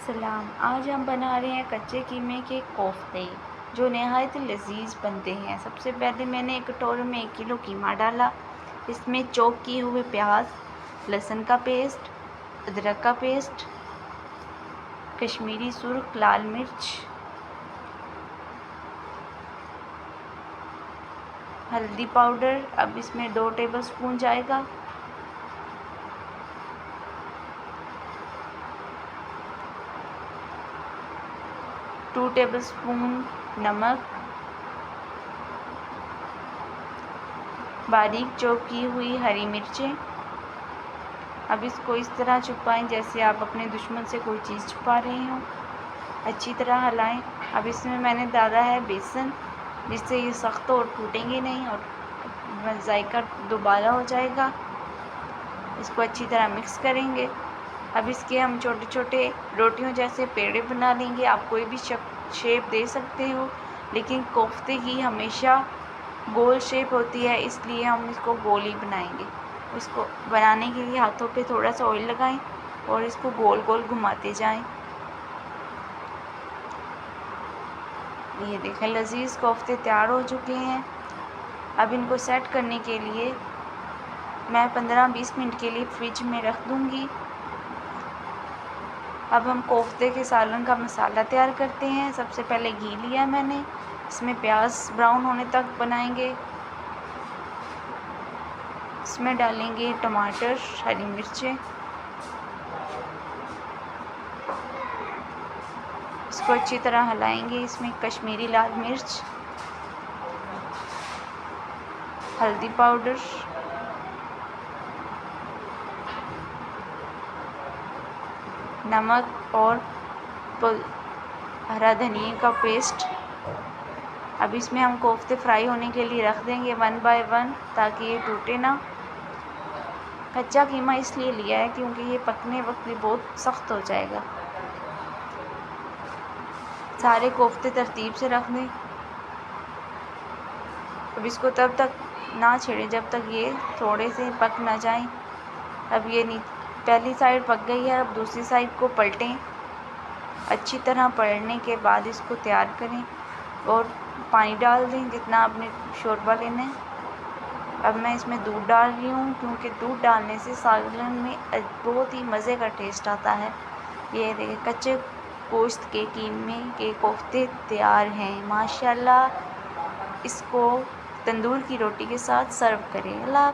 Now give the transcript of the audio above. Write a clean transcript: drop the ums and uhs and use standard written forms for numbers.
सलाम। आज हम बना रहे हैं कच्चे कीमे के कोफ्ते जो नहायत लजीज बनते हैं। सबसे पहले मैंने एक कटोरे में 1 किलो कीमा डाला। इसमें चॉप किए हुए प्याज, लहसुन का पेस्ट, अदरक का पेस्ट, कश्मीरी सुर्ख लाल मिर्च, हल्दी पाउडर। अब इसमें 2 टेबलस्पून जाएगा। टू टेबलस्पून नमक, बारीक चॉप की हुई हरी मिर्चें। अब इसको इस तरह छुपाएं जैसे आप अपने दुश्मन से कोई चीज़ छुपा रहे हो। अच्छी तरह हिलाएं। अब इसमें मैंने डाला है बेसन, जिससे ये सख्त और टूटेंगे नहीं और जायका दोबारा हो जाएगा। इसको अच्छी तरह मिक्स करेंगे। अब इसके हम छोटे छोटे रोटियों जैसे पेड़े बना लेंगे। आप कोई भी शेप दे सकते हो, लेकिन कोफ्ते की हमेशा गोल शेप होती है, इसलिए हम इसको गोल ही बनाएंगे। इसको बनाने के लिए हाथों पे थोड़ा सा ऑयल लगाएं और इसको गोल गोल घुमाते जाएं। ये देखें, लजीज कोफ्ते तैयार हो चुके हैं। अब इनको सेट करने के लिए मैं 15-20 मिनट के लिए फ्रिज में रख दूंगी। अब हम कोफ्ते के सालन का मसाला तैयार करते हैं। सबसे पहले घी लिया मैंने, इसमें प्याज ब्राउन होने तक बनाएंगे। इसमें डालेंगे टमाटर, हरी मिर्चें। इसको अच्छी तरह हिलाएंगे। इसमें कश्मीरी लाल मिर्च, हल्दी पाउडर, नमक और हरा धनिया का पेस्ट। अब इसमें हम कोफ्ते फ्राई होने के लिए रख देंगे 1 बाय 1, ताकि ये टूटे ना। कच्चा कीमा इसलिए लिया है क्योंकि ये पकने वक्त भी बहुत सख्त हो जाएगा। सारे कोफ्ते तरतीब से रख दें। अब इसको तब तक ना छेड़ें जब तक ये थोड़े से पक ना जाएं। अब ये पहली साइड पक गई है। अब दूसरी साइड को पलटें। अच्छी तरह पलटने के बाद इसको तैयार करें और पानी डाल दें जितना आपने शोरबा लेना है। अब मैं इसमें दूध डाल रही हूँ क्योंकि दूध डालने से सालन में बहुत ही मज़े का टेस्ट आता है। ये देखिए, कच्चे गोश्त के कीमे के कोफ्ते तैयार हैं माशाल्लाह। इसको तंदूर की रोटी के साथ सर्व करें। अल्लाह।